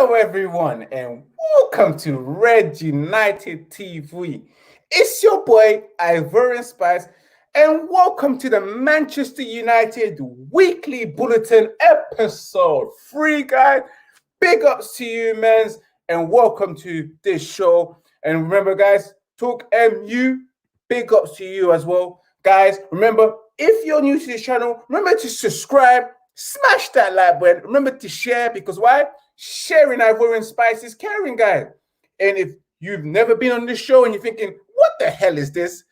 Hello, everyone, and welcome to Red United TV. It's your boy, Ivorian Spice, and welcome to the Manchester United Weekly Bulletin episode 3, guys. Big ups to you, mans, and welcome to this show. And remember, guys, talk MU, big ups to you as well. Guys, remember, if you're new to this channel, remember to subscribe, smash that like button, remember to share, because why? Sharing Ivorian Spice is caring, guys. And if you've never been on this show and you're thinking, what the hell is this?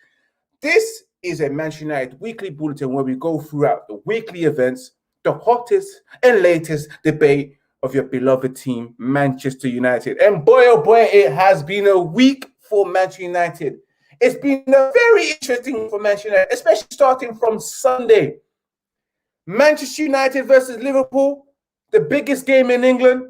This is a Manchester United Weekly Bulletin where we go throughout the weekly events, the hottest and latest debate of your beloved team, Manchester United. And boy, oh boy, it has been a week for Manchester United. It's been a very interesting for Manchester United, especially starting from Sunday. Manchester United versus Liverpool, the biggest game in England.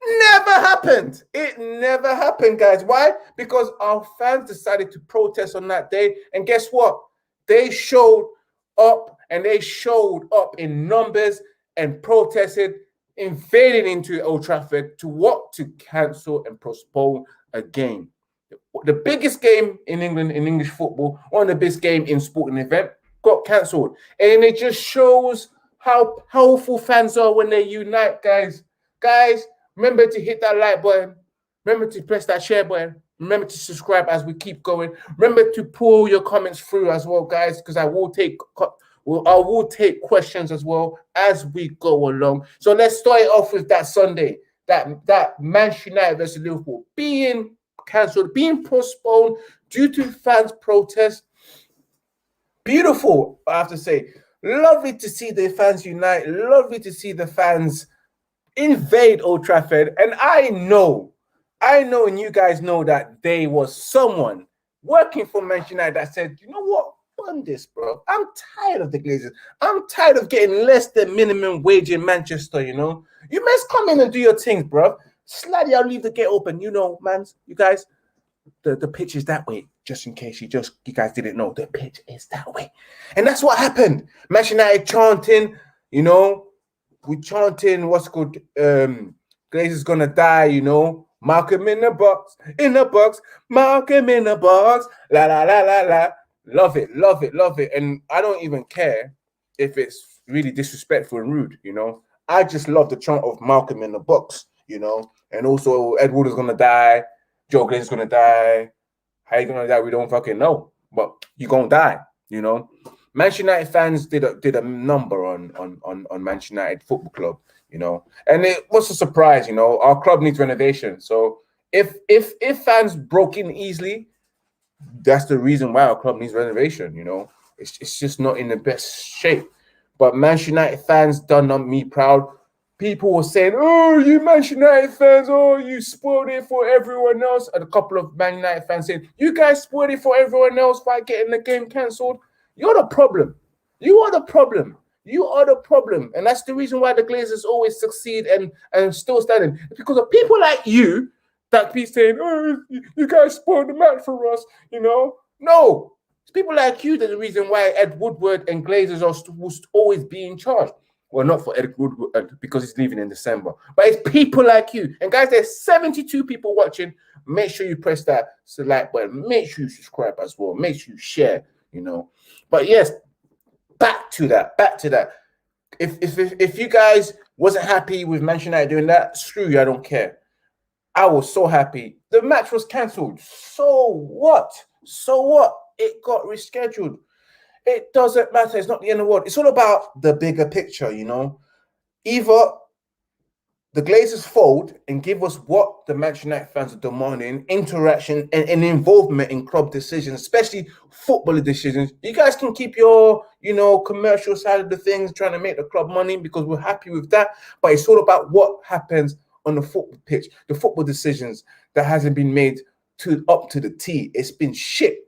Never happened. It never happened, guys. Why? Because our fans decided to protest on that day. And guess what? They showed up, and they showed up in numbers and protested, invading into Old Trafford to cancel and postpone a game. The biggest game in England, in English football, one of the biggest game in sporting event, got cancelled. And it just shows how powerful fans are when they unite, guys. Guys, remember to hit that like button. Remember to press that share button. Remember to subscribe as we keep going. Remember to pull your comments through as well, guys, because I will take questions as well as we go along. So let's start it off with that Sunday, that Manchester United versus Liverpool being cancelled, being postponed due to fans' protest. Beautiful, I have to say. Lovely to see the fans unite. Lovely to see the fans invade Old Trafford. And I know, and you guys know that there was someone working for Manchester United that said, you know what? Bun this, bro. I'm tired of the Glazers. I'm tired of getting less than minimum wage in Manchester, you know? You must come in and do your things, bro. Slightly, I'll leave the gate open. You know, man, you guys, the pitch is that way. Just in case you guys didn't know, the pitch is that way. And that's what happened. Manchester United chanting, you know, we chanting what's called Glazer's gonna die, you know. Mark him in the box, mark him in the box, la la la la la. Love it, love it, love it. And I don't even care if it's really disrespectful and rude, you know. I just love the chant of Malcolm in the box, you know. And also Edward is gonna die, Joe Glazer's gonna die. How you gonna die? We don't fucking know, but you're gonna die, you know. Manchester United fans did a number on Manchester United Football Club, you know, and it was a surprise, you know. Our club needs renovation, so if fans broke in easily, that's the reason why our club needs renovation, you know. It's just not in the best shape. But Manchester United fans done me proud. People were saying, oh, you Manchester United fans, oh, you spoiled it for everyone else. And a couple of Man United fans saying, you guys spoiled it for everyone else by getting the game cancelled. You're the problem. You are the problem. You are the problem. And that's the reason why the Glazers always succeed and still standing. It's because of people like you that be saying, oh, you guys spoiled the match for us, you know. No. It's people like you that the reason why Ed Woodward and Glazers will always be in charge. Well, not for Ed Woodward because he's leaving in December. But it's people like you. And guys, there's 72 people watching. Make sure you press that like button. Make sure you subscribe as well. Make sure you share, you know. But yes, back to that. If you guys wasn't happy with Manchester United doing that, screw you, I don't care. I was so happy. The match was cancelled. So what? It got rescheduled. It doesn't matter. It's not the end of the world. It's all about the bigger picture, you know. Either the Glazers fold and give us what the Manchester United fans are demanding, interaction and involvement in club decisions, especially football decisions. You guys can keep your, you know, commercial side of the things, trying to make the club money, because we're happy with that. But it's all about what happens on the football pitch, the football decisions that hasn't been made up to the T. It's been shit.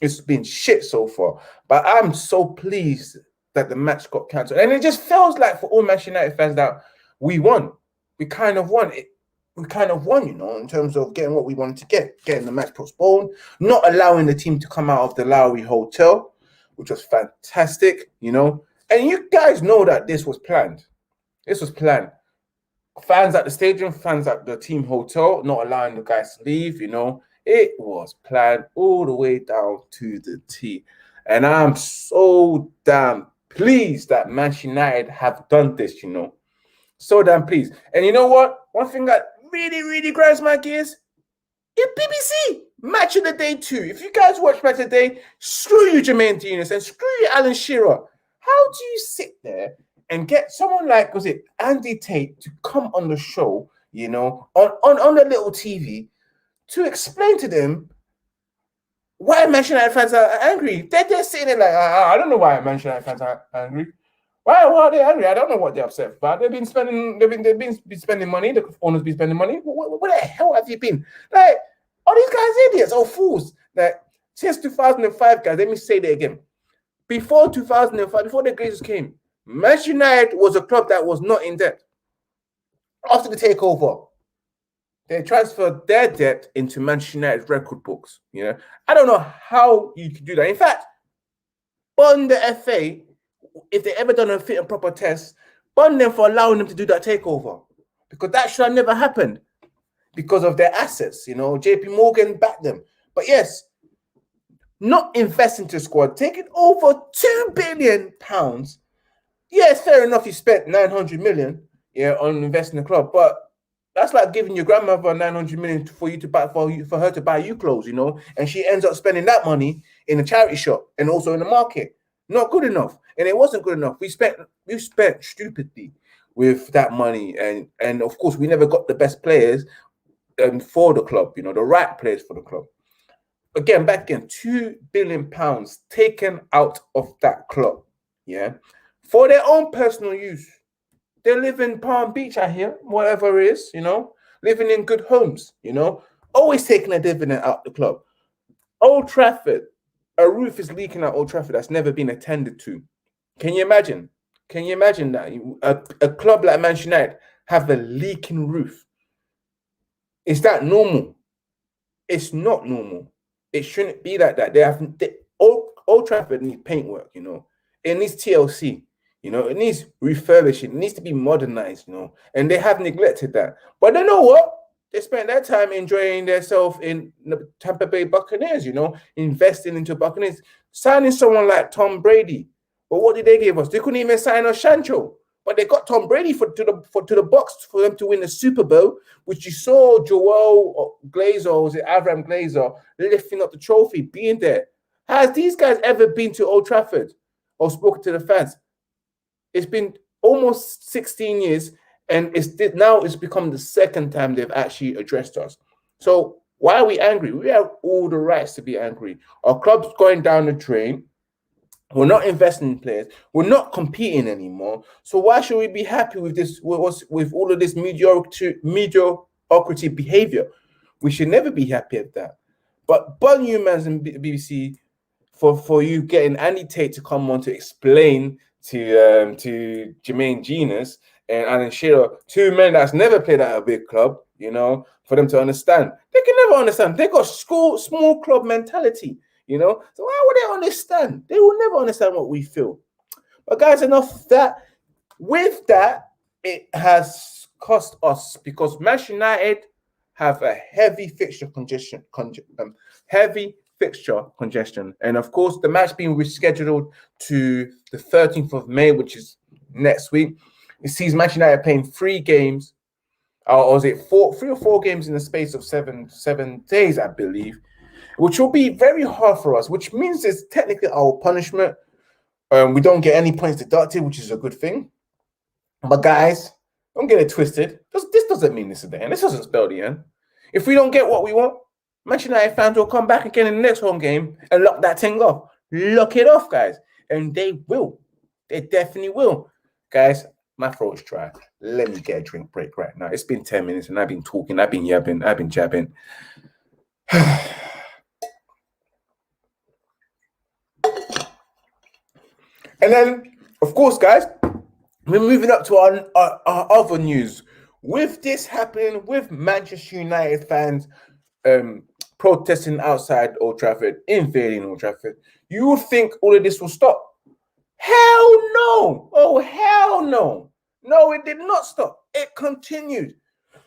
It's been shit so far. But I'm so pleased that the match got cancelled. And it just feels like for all Manchester United fans that we won. We kind of won it. We kind of won, you know, in terms of getting what we wanted to get, getting the match postponed, not allowing the team to come out of the Lowry Hotel, which was fantastic, you know. And you guys know that this was planned. This was planned. Fans at the stadium, fans at the team hotel, not allowing the guys to leave, you know. It was planned all the way down to the T. And I'm so damn pleased that Manchester United have done this, you know. So damn pleased. And you know what? One thing that really, really grinds my gears, BBC Match of the Day 2. If you guys watch Match of the Day, screw you, Jermaine Denis, and screw you, Alan Shearer. How do you sit there and get someone like, was it Andy Tate, to come on the show, you know, on the little TV to explain to them why Manchester United fans are angry? They're sitting there like, I don't know why Manchester United fans are angry. Why are they angry? I don't know what they're upset about. They've been spending money. The owners been spending money. What the hell have you been? Like, are these guys idiots or fools? Like, since 2005, guys, let me say that again. Before 2005, before the Glazers came, Manchester United was a club that was not in debt. After the takeover, they transferred their debt into Manchester United's record books. You know, I don't know how you could do that. In fact, bond the FA, if they ever done a fit and proper test, bond them for allowing them to do that takeover, because that should have never happened because of their assets. You know, JP Morgan backed them. But yes, not investing to squad, taking over £2 billion. Yes, fair enough, you spent 900 million on investing in the club, but that's like giving your grandmother 900 million for you to buy for her to buy you clothes, you know, and she ends up spending that money in a charity shop and also in the market. Not good enough. And it wasn't good enough. We spent stupidly with that money, and of course we never got the best players for the club, you know, the right players for the club. Again, £2 billion taken out of that club, yeah, for their own personal use. They live in Palm Beach, I hear, whatever it is, you know, living in good homes, you know, always taking a dividend out the club. Old Trafford, a roof is leaking at Old Trafford that's never been attended to. Can you imagine? Can you imagine that a club like Manchester United have a leaking roof? Is that normal? It's not normal. It shouldn't be like that. Old Trafford needs paintwork, you know. It needs TLC, you know. It needs refurbishing. It needs to be modernized, you know. And they have neglected that. But they know what? They spent their time enjoying themselves in the Tampa Bay Buccaneers, you know, investing into Buccaneers, signing someone like Tom Brady. But what did they give us? They couldn't even sign us Sancho. But they got Tom Brady to the box for them to win the Super Bowl, which you saw Joel Glazer, or was it Avram Glazer, lifting up the trophy, being there. Has these guys ever been to Old Trafford or spoken to the fans? It's been almost 16 years, and now it's become the second time they've actually addressed us. So why are we angry? We have all the rights to be angry. Our club's going down the drain. We're not investing in players. We're not competing anymore. So why should we be happy with this? With all of this mediocrity behavior? We should never be happy at that. But humans and BBC for you getting Andy Tate to come on to explain to Jermaine Denis and Alan Shearer, two men that's never played at a big club, you know, for them to understand. They can never understand. They got small club mentality. You know, so why would they understand? They will never understand what we feel. But guys, enough of that. With that, it has cost us, because Manchester United have a heavy fixture congestion. And of course, the match being rescheduled to the 13th of May, which is next week. It sees Manchester United playing 3 games, or was it 3 or 4 games in the space of seven days, I believe, which will be very hard for us, which means it's technically our punishment. We don't get any points deducted, which is a good thing. But guys, don't get it twisted. This doesn't mean this is the end. This doesn't spell the end. If we don't get what we want, Manchester United fans will come back again in the next home game and lock that thing off. Lock it off, guys. And they will. They definitely will. Guys, my throat's dry. Let me get a drink break right now. It's been 10 minutes and I've been talking, I've been yapping, I've been jabbing. And then, of course, guys, we're moving up to our other news. With this happening, with Manchester United fans protesting outside Old Trafford, invading Old Trafford, you would think all of this will stop. Hell no! Oh, hell no! No, it did not stop. It continued.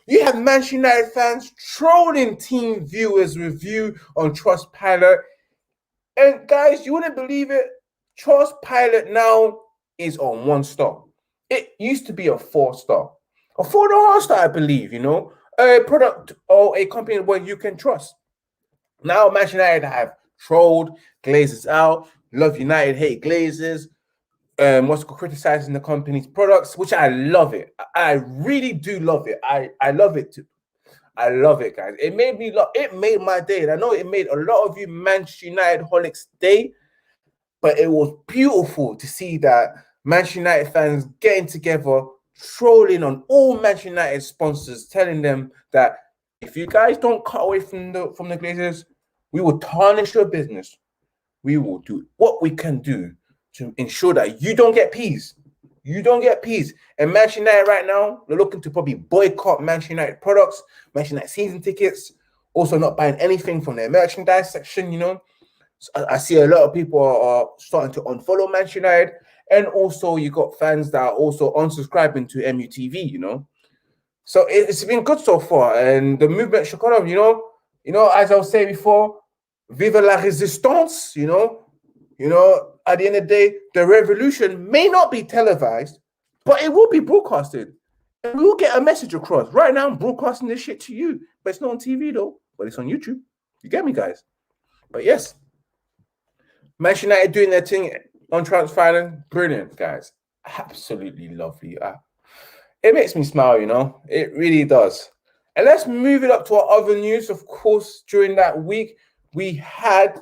You have Manchester United fans trolling team viewers' review on Trustpilot. And guys, you wouldn't believe it. Trustpilot now is on 1 star. It used to be a 4-star. A 4.5 star, I believe, a product or a company where you can trust. Now, Manchester United have trolled, Glazers out, love United, hate Glazers, what's criticizing the company's products, which I love it. I really do love it. I love it too. I love it, guys. It made me it made my day. And I know it made a lot of you Manchester United holics day, but it was beautiful to see that Manchester United fans getting together, trolling on all Manchester United sponsors, telling them that if you guys don't cut away from the Glazers, we will tarnish your business. We will do what we can do to ensure that you don't get peas. You don't get peas. And Manchester United right now, they're looking to probably boycott Manchester United products, Manchester United season tickets, also not buying anything from their merchandise section, So I see a lot of people are starting to unfollow Manchester United. And also you got fans that are also unsubscribing to MUTV, So it's been good so far. And the movement should come up, as I was saying before, vive la résistance, at the end of the day, the revolution may not be televised, but it will be broadcasted. And we will get a message across. Right now, I'm broadcasting this shit to you, but it's not on TV though, but it's on YouTube. You get me, guys? But yes, Manchester United doing their thing on Transfer, brilliant, guys. Absolutely lovely. It makes me smile, It really does. And let's move it up to our other news. Of course, during that week, we had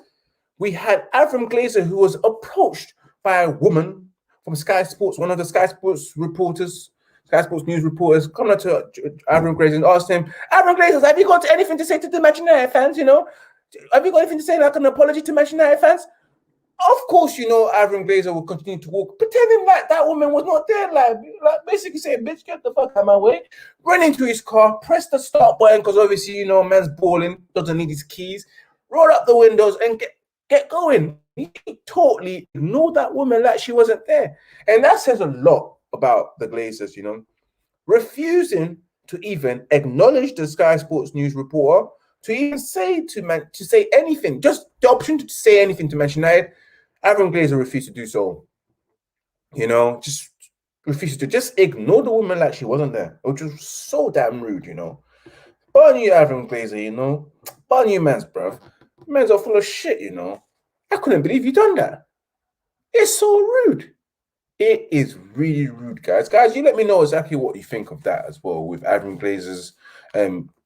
Avram Glazer, who was approached by a woman from Sky Sports, one of the Sky Sports reporters, Sky Sports news reporters, coming up to Avram Glazer and asked him, Avram Glazer, have you got anything to say to the Manchester United fans, Have you got anything to say, like an apology to Manchester United fans? Of course, Avram Glazer will continue to walk, pretending like that woman was not there, like basically saying, bitch, get the fuck out of my way, run into his car, press the start button, because obviously, man's balling, doesn't need his keys, roll up the windows and get going. He totally ignored that woman like she wasn't there. And that says a lot about the Glazers, refusing to even acknowledge the Sky Sports News reporter, to even say anything, just the opportunity to say anything to Manchester United. Avram Glazer refused to do so. Just refused to just ignore the woman like she wasn't there, which was so damn rude, Burn you, Avram Glazer, burn you, mans, bruv. Men's are full of shit, I couldn't believe you done that. It's so rude. It is really rude, guys. Guys, you let me know exactly what you think of that as well, with Avram Glazer's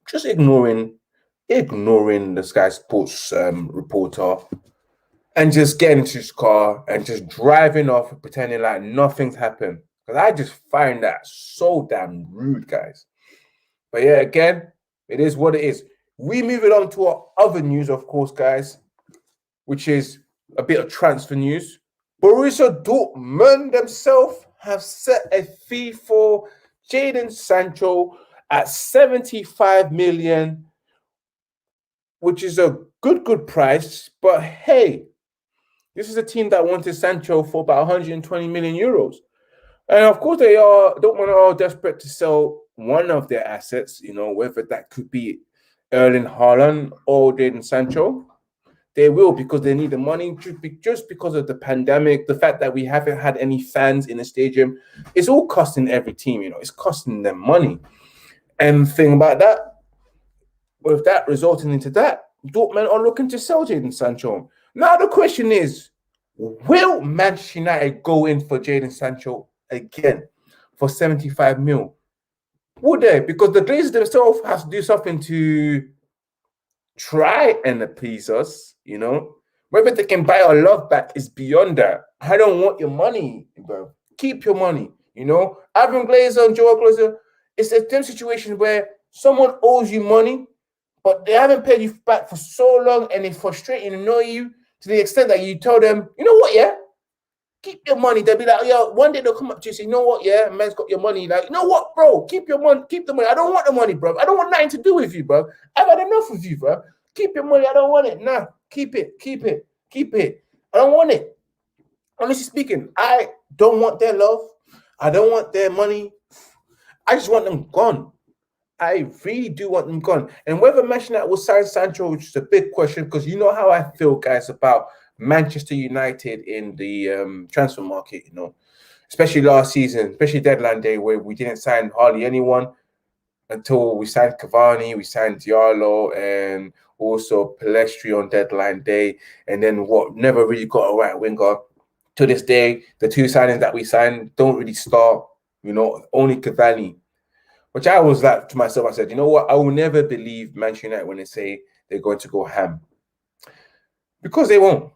just ignoring the Sky Sports reporter and just getting into his car and just driving off and pretending like nothing's happened. Because I just find that so damn rude, guys. But yeah, again, it is what it is. We move it on to our other news, of course, guys, which is a bit of transfer news. Borussia Dortmund themselves have set a fee for Jadon Sancho at 75 million, which is a good price. But hey, this is a team that wanted Sancho for about 120 million euros. And of course, Dortmund are desperate to sell one of their assets, whether that could be Erling Haaland or Jadon Sancho. They will, because they need the money, just because of the pandemic, the fact that we haven't had any fans in the stadium. It's all costing every team, it's costing them money. And the thing about that, with that resulting into that, Dortmund are looking to sell Jadon Sancho. Now the question is, will Manchester United go in for Jadon Sancho again for 75 mil? Would they? Because the Glazers themselves have to do something to try and appease us, Whether they can buy our love back is beyond that. I don't want your money, bro. Keep your money, Avram Glazer and Joel Glazer, it's a damn situation where someone owes you money, but they haven't paid you back for so long, and it's frustrating and annoy you to the extent that you tell them, you know what, yeah? Keep your money. They'll be like, yo, one day they'll come up to you and say, you know what, yeah, man's got your money. Like, you know what, bro? Keep your money. Keep the money. I don't want the money, bro. I don't want nothing to do with you, bro. I've had enough of you, bro. Keep your money. I don't want it. Nah, keep it. I don't want it. Honestly speaking, I don't want their love. I don't want their money. I just want them gone. I really do want them gone. And whether Manchester United will sign Sancho, which is a big question, because you know how I feel, guys, about Manchester United in the transfer market, you know, especially last season, especially deadline day, where we didn't sign hardly anyone until we signed Cavani, we signed Diallo, and also Pelestri on deadline day. And then what never really got a right winger. To this day, the two signings that we signed don't really start, you know, only Cavani. Which I was like to myself, I said, you know what? I will never believe Manchester United when they say they're going to go ham. Because they won't.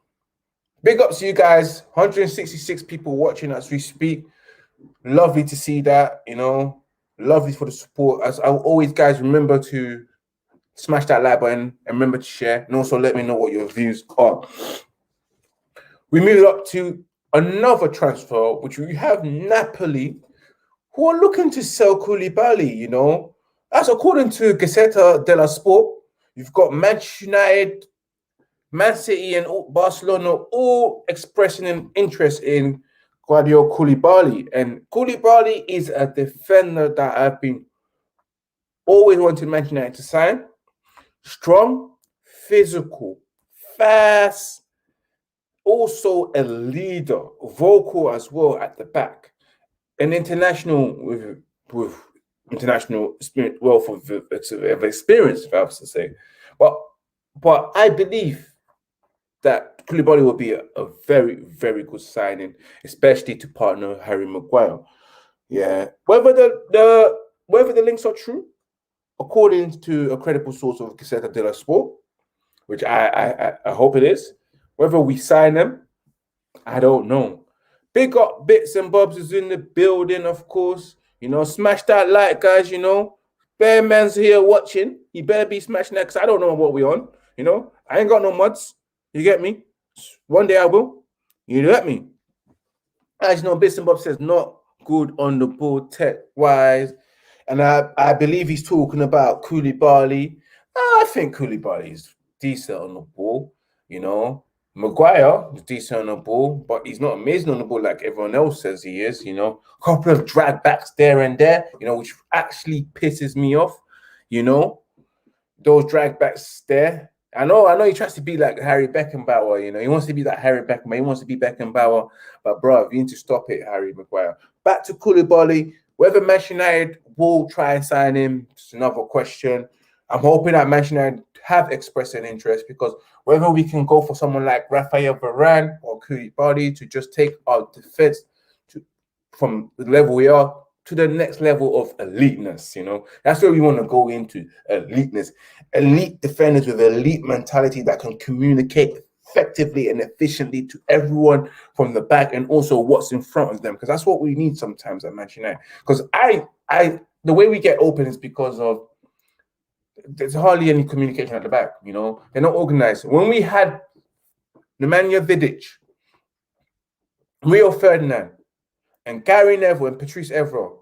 Big ups to you guys. 166 people watching as we speak. Lovely to see that, you know. Lovely for the support. As I always, guys, remember to smash that like button and remember to share. And also let me know what your views are. We move up to another transfer, which we have Napoli, who are looking to sell Koulibaly, you know. That's according to Gazzetta dello Sport. You've got Manchester United, Man City, and Barcelona all expressing an interest in Guardiola Koulibaly. And Koulibaly is a defender that I've been always wanting Manchester United to sign. Strong, physical, fast, also a leader, vocal as well at the back. An international with international wealth of experience, if I was to say. But I believe that Koulibaly will be a very, very good signing, especially to partner Harry Maguire. Yeah. Whether the links are true, according to a credible source of Gazzetta dello Sport, which I hope it is. Whether we sign them, I don't know. Big up Bits and Bobs is in the building, of course. You know, smash that like, guys, you know. Bear Man's here watching. He better be smashing that because I don't know what we're on. You know, I ain't got no mods. You get me? One day I will. You get me? As you know, Bits and Bobs says not good on the ball tech-wise. And I believe he's talking about Koulibaly. I think Koulibaly is decent on the ball, you know. Maguire is decent on the ball, but he's not amazing on the ball like everyone else says he is, you know. A couple of drag backs there and there, you know, which actually pisses me off, you know. Those drag backs there. I know he tries to be like Harry Beckenbauer, you know. He wants to be like Harry Beckenbauer. He wants to be Beckenbauer. But, bro, you need to stop it, Harry Maguire. Back to Koulibaly. Whether Manchester United will try and sign him, it's another question. I'm hoping that Manchester United have expressed an interest because whether we can go for someone like Raphael Varane or Koulibaly to just take our defense from the level we are to the next level of eliteness, you know. That's where we want to go into, eliteness. Elite defenders with elite mentality that can communicate effectively and efficiently to everyone from the back and also what's in front of them, because that's what we need sometimes at Manchester United. Because the way we get open is because of there's hardly any communication at the back, you know. They're not organized. When we had Nemanja Vidic, Rio Ferdinand, and Gary Neville and Patrice Evra,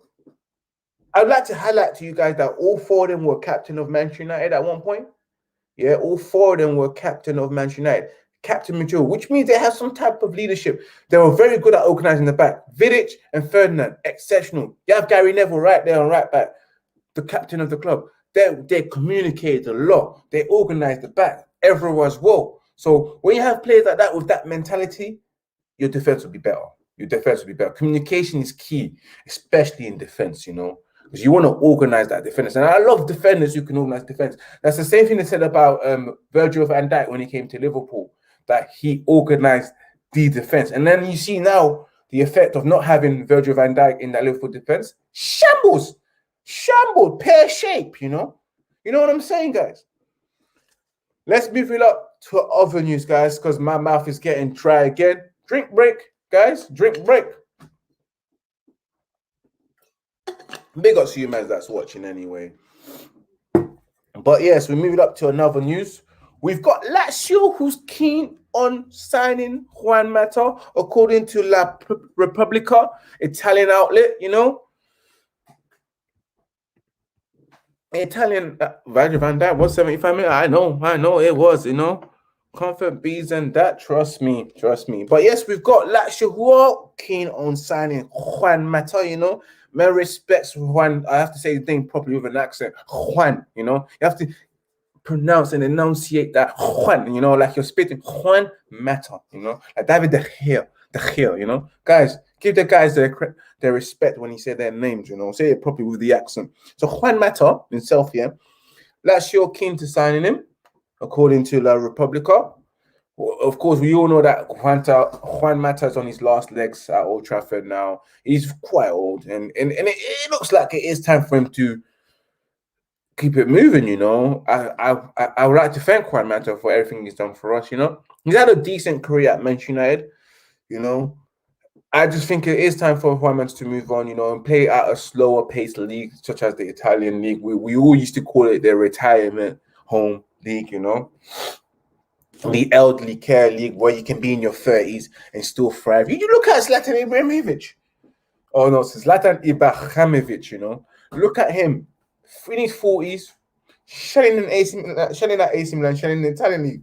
I'd like to highlight to you guys that all four of them were captain of Manchester United at one point. Yeah, all four of them were captain of Manchester United. Captain Major, which means they have some type of leadership. They were very good at organizing the back. Vidic and Ferdinand, exceptional. You have Gary Neville right there on right back, the captain of the club. They communicated a lot. They organized the back. Everyone as well. So when you have players like that with that mentality, your defense will be better. Your defense will be better. Communication is key, especially in defense, you know, because you want to organize that defense. And I love defenders who can organize defense. That's the same thing they said about Virgil van Dijk when he came to Liverpool, that he organized the defense. And then you see now the effect of not having Virgil van Dijk in that Liverpool defense. Shambles, pear-shaped, you know. You know what I'm saying, guys? Let's move it up to other news, guys, because my mouth is getting dry again. Drink break, guys. Drink break. Big ups to you, man, that's watching anyway. But yes, we move it up to another news. We've got Lazio, who's keen on signing Juan Mata, according to La Repubblica, Italian outlet, you know. Italian Virgil van Dijk was 75 minutes. I know it was, you know. Comfort bees and that, trust me. But yes, we've got Lazio who are keen on signing Juan Mata, you know. Man respects Juan. I have to say the thing properly with an accent. Juan, you know, you have to pronounce and enunciate that Juan, you know, like you're spitting Juan Mata, you know, like David De Gea, you know. Guys, give the guys their respect when you say their names, you know, say it properly with the accent. So Juan Mata himself, yeah, Lazio keen to signing him, according to La Repubblica. Of course, we all know that Juan Mata is on his last legs at Old Trafford now. He's quite old, and it looks like it is time for him to keep it moving, you know. I would like to thank Juan Mata for everything he's done for us, you know. He's had a decent career at Manchester United, you know. I just think it is time for Juan Mata to move on, you know, and play at a slower paced league, such as the Italian league. We all used to call it the retirement home league, you know. The elderly care league where you can be in your 30s and still thrive. You look at Zlatan Ibrahimovic. Oh no, it's Zlatan Ibrahimovic, you know. Look at him. In his 40s, shelling at AC Milan, shelling in the Italian league.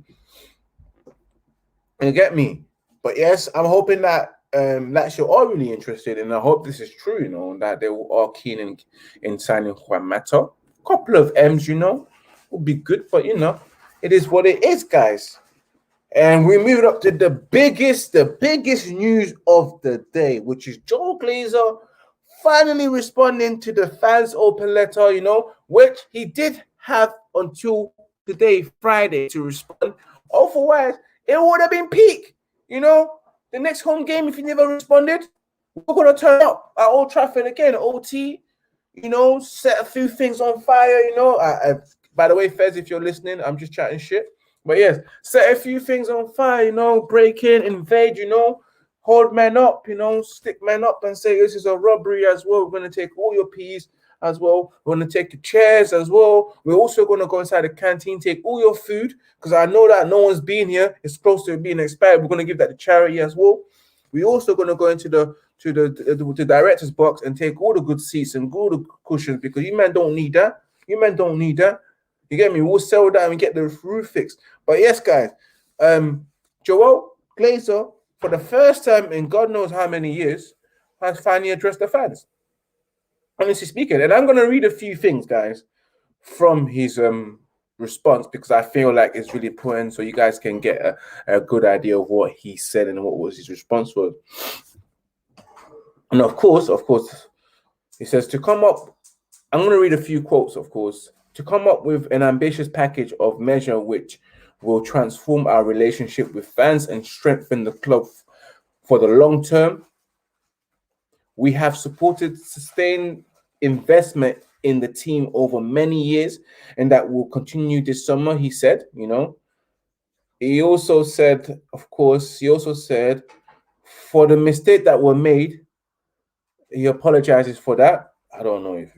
You get me? But yes, I'm hoping that Lazio are really interested, and I hope this is true, you know, that they are keen in signing Juan Mata. Couple of M's, you know, would be good, but you know, it is what it is, guys. And we moved up to the biggest news of the day, which is Joel Glazer finally responding to the fans' open letter, you know, which he did have until today, Friday, to respond. Otherwise, it would have been peak, you know. The next home game, if he never responded, we're going to turn up at Old Trafford again, OT, you know, set a few things on fire, you know. By the way, Fez, if you're listening, I'm just chatting shit. But yes, set a few things on fire, you know, break in, invade, you know, hold men up, you know, stick men up and say this is a robbery as well. We're going to take all your peas as well. We're going to take your chairs as well. We're also going to go inside the canteen, take all your food, because I know that no one's been here. It's close to being expired. We're going to give that to charity as well. We're also going to go into the director's box and take all the good seats and all the cushions, because you men don't need that. You men don't need that. You get me? We'll sell that and get the roof fixed. But yes, guys, Joel Glazer, for the first time in God knows how many years, has finally addressed the fans. Honestly speaking, and I'm going to read a few things, guys, from his response, because I feel like it's really important, so you guys can get a good idea of what he said and what was his response was. And of course, he says to come up. I'm going to read a few quotes, of course. To come up with an ambitious package of measure which will transform our relationship with fans and strengthen the club for the long term. We have supported sustained investment in the team over many years, and that will continue this summer, he said, you know. He also said, of course, for the mistake that were made, he apologizes for that. I don't know if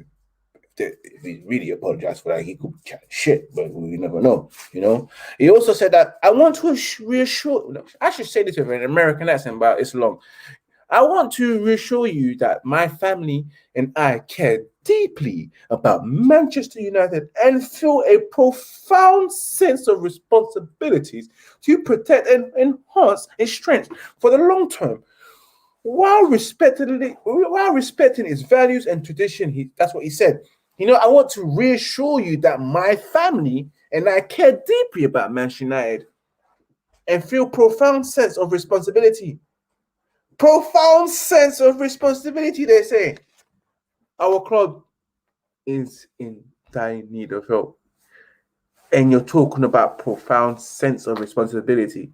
he really apologized for that. He could chat shit, but we never know, you know. He also said that I want to reassure. I should say this with an American accent, but it's long. I want to reassure you that my family and I care deeply about Manchester United and feel a profound sense of responsibilities to protect and enhance its strength for the long term, while respecting its values and tradition. That's what he said. You know, I want to reassure you that my family and I care deeply about Manchester United and feel profound sense of responsibility. Profound sense of responsibility, they say. Our club is in dire need of help. And you're talking about profound sense of responsibility.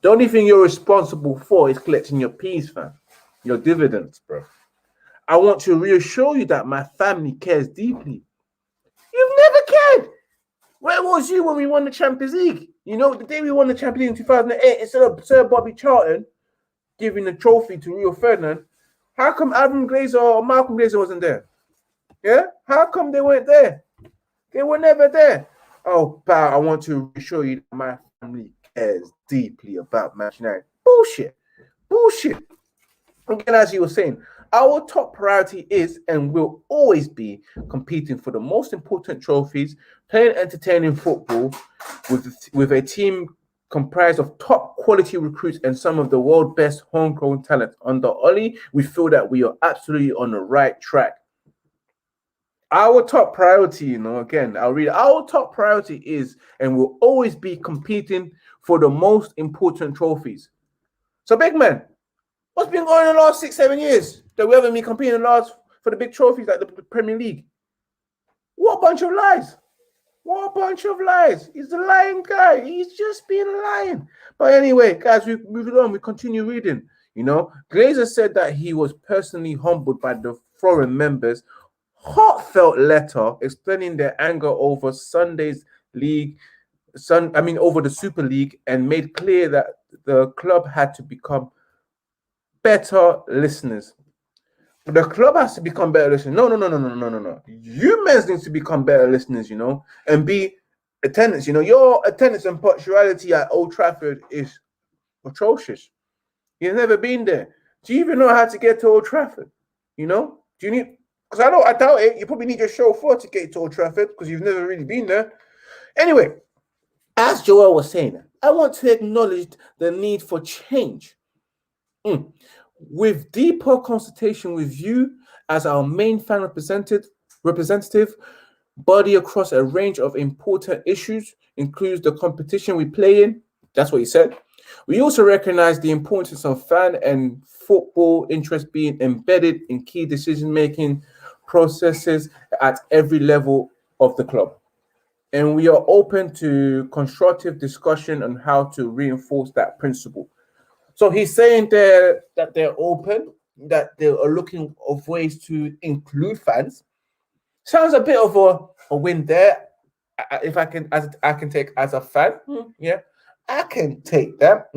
The only thing you're responsible for is collecting your peas, fam. Your dividends, bro. I want to reassure you that my family cares deeply. You've never cared. Where was you when we won the Champions League? You know, the day we won the Champions League in 2008, instead of Sir Bobby Charlton giving the trophy to Rio Ferdinand, how come Adam Glazer or Malcolm Glazer wasn't there? Yeah? How come they weren't there? They were never there. Oh, pal, I want to reassure you that my family cares deeply about Manchester United. Bullshit. Again, as you were saying, our top priority is and will always be competing for the most important trophies, playing entertaining football with a team comprised of top quality recruits and some of the world's best homegrown talent. Under Oli, we feel that we are absolutely on the right track. Our top priority, again, I'll read it. Our top priority is and will always be competing for the most important trophies. So, big man, what's been going on the last 6-7 years that we haven't been competing for the big trophies like the Premier League? What a bunch of lies. What a bunch of lies. He's a lying guy. He's just been lying. But anyway, guys, we move it on. We continue reading. Glazer said that he was personally humbled by the foreign members' heartfelt letter explaining their anger over over the Super League, and made clear that the club had to become better listeners. The club has to become better listeners. No. You men need to become better listeners, and be attendance. Your attendance and punctuality at Old Trafford is atrocious. You've never been there. Do you even know how to get to Old Trafford? Do you need? Because I doubt it. You probably need your chauffeur to get to Old Trafford because you've never really been there. Anyway, as Joel was saying, I want to acknowledge the need for change. With deeper consultation with you as our main fan representative body across a range of important issues, includes the competition we play in. That's what he said. We also recognize the importance of fan and football interest being embedded in key decision-making processes at every level of the club. And we are open to constructive discussion on how to reinforce that principle. So he's saying there that they're open, that they are looking of ways to include fans. Sounds a bit of a win there. If I can take as a fan, yeah, I can take that.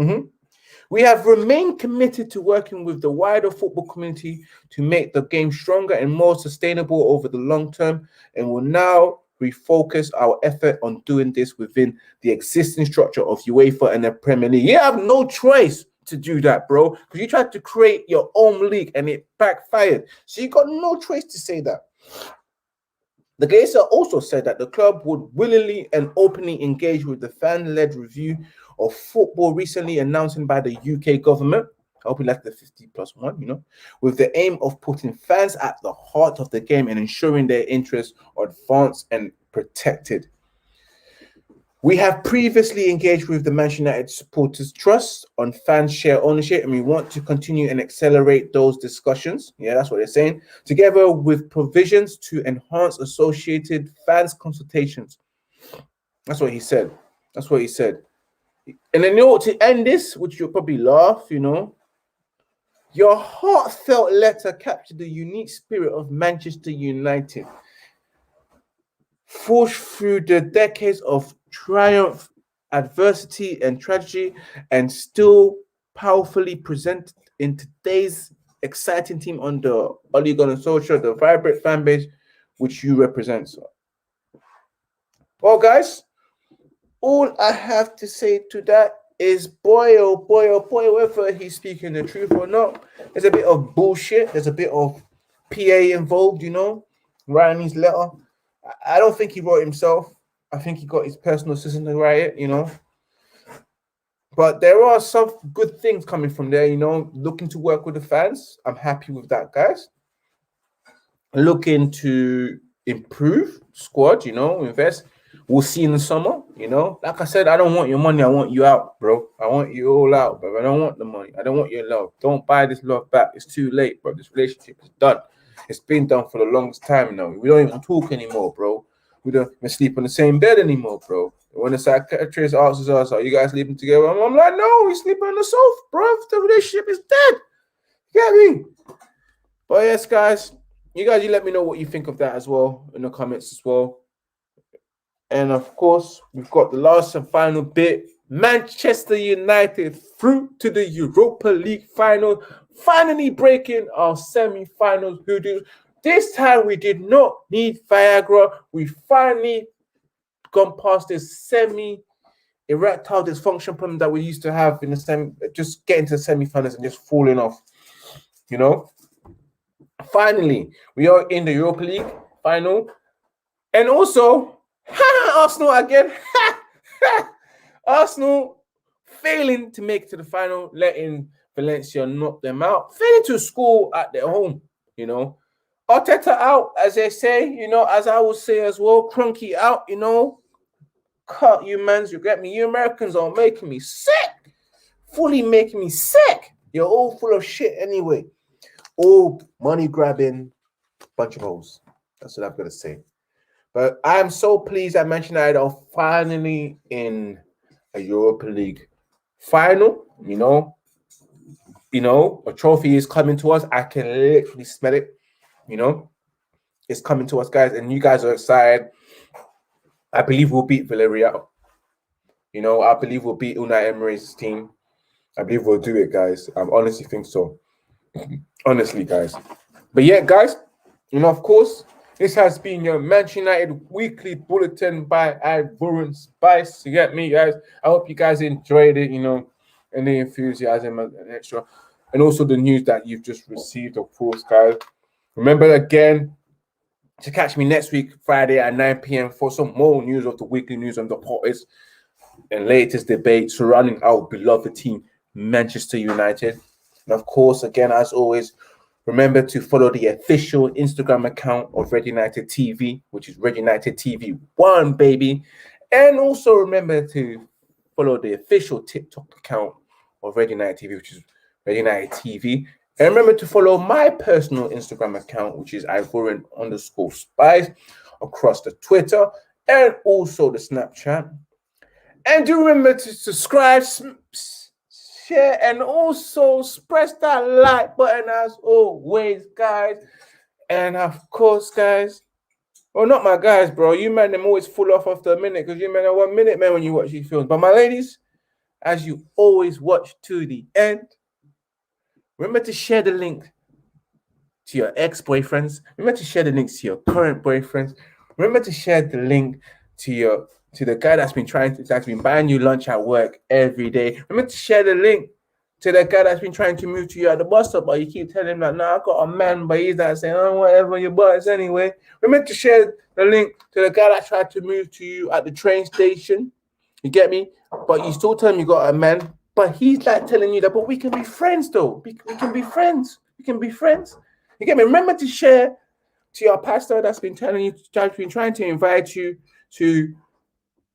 We have remained committed to working with the wider football community to make the game stronger and more sustainable over the long term, and will now refocus our effort on doing this within the existing structure of UEFA and the Premier League. You have no choice to do that, bro, because you tried to create your own league and it backfired. So you got no choice to say that. The Glazer also said that the club would willingly and openly engage with the fan-led review of football recently announced by the UK government. I hope we like the 50+1, with the aim of putting fans at the heart of the game and ensuring their interests are advanced and protected. We have previously engaged with the Manchester United Supporters Trust on fan share ownership, and we want to continue and accelerate those discussions. Yeah, that's what they're saying. Together with provisions to enhance associated fans' consultations. That's what he said. And then, to end this, which you'll probably laugh, your heartfelt letter captured the unique spirit of Manchester United. Forged through the decades of triumph, adversity, and tragedy, and still powerfully present in today's exciting team under Ole Gunnar Solskjaer, the vibrant fan base which you represent. Well, guys, all I have to say to that is, boy, oh boy, whether he's speaking the truth or not, there's a bit of bullshit. There's a bit of PA involved, writing his letter. I don't think he wrote it himself. I think he got his personal assistant to write it, But there are some good things coming from there, looking to work with the fans. I'm happy with that, guys. Looking to improve squad, invest. We'll see in the summer, Like I said, I don't want your money. I want you out, bro. I want you all out, bro. I don't want the money. I don't want your love. Don't buy this love back. It's too late, bro. This relationship is done. It's been done for the longest time now. We don't even talk anymore, bro. We don't even sleep on the same bed anymore, bro. When the psychiatrist asks us, are you guys sleeping together? I'm like, no, we sleep on the sofa, bro. The relationship is dead. You get me? But yes, guys, you let me know what you think of that as well in the comments as well. And of course, we've got the last and final bit. Manchester United through to the Europa League final, finally breaking our semi-finals hoodoo. This time we did not need Viagra. We finally gone past this semi-erectile dysfunction problem that we used to have in the just getting to the semi-finals and just falling off. Finally, we are in the Europa League final. And also, Arsenal again. Arsenal failing to make it to the final, letting Valencia knock them out, failing to score at their home, you know. Arteta out, as they say, you know, as I would say as well, Crunky out, you know. Cut you mans, you get me? You Americans are making me sick. Fully making me sick. You're all full of shit anyway. All money grabbing bunch of hoes. That's what I've got to say. But I'm so pleased that Manchester United are finally in a Europa League final. You know, a trophy is coming to us. I can literally smell it. You know, it's coming to us, guys, and you guys are excited. I believe we'll beat Villarreal. You know, I believe we'll beat Unai Emery's team. I believe we'll do it, guys. I honestly think so. Honestly, guys. But yeah, guys, you know, of course, this has been your Manchester United Weekly Bulletin by Ivorian Spice. You get me, guys? I hope you guys enjoyed it, you know, and the enthusiasm and extra. And also the news that you've just received, of course, guys. Remember, again, to catch me next week, Friday at 9 p.m. for some more news of the weekly news and the hottest and latest debate surrounding our beloved team, Manchester United. And of course, again, as always, remember to follow the official Instagram account of Red United TV, which is Red United TV 1, baby. And also remember to follow the official TikTok account of Red United TV, which is Red United TV. And remember to follow my personal Instagram account, which is Ivorian_Spice, across the Twitter and also the Snapchat. And do remember to subscribe, share, and also press that like button as always, guys. And of course, guys, well, not my guys, bro. You man, them always full off after a minute because you man are 1 minute, man, when you watch these films. But my ladies, as you always watch to the end, remember to share the link to your ex-boyfriends. Remember to share the links to your current boyfriends. Remember to share the link to the guy that's been buying you lunch at work every day. Remember to share the link to the guy that's been trying to move to you at the bus stop, but you keep telling him that, nah, I got a man, but he's not saying, oh, whatever, your boys anyway. Remember to share the link to the guy that tried to move to you at the train station. You get me? But you still tell him you got a man, but he's like telling you that, but we can be friends though. We can be friends. We can be friends. You get me? Remember to share to your pastor that's been trying to invite you to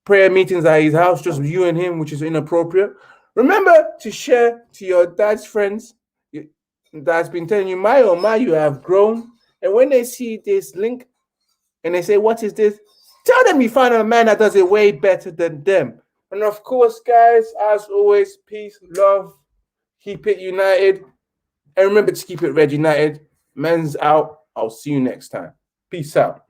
prayer meetings at his house, just you and him, which is inappropriate. Remember to share to your dad's friends that's been telling you, my, you have grown. And when they see this link and they say, what is this? Tell them you found a man that does it way better than them. And of course, guys, as always, peace, love, keep it united. And remember to keep it Red United. Men's out. I'll see you next time. Peace out.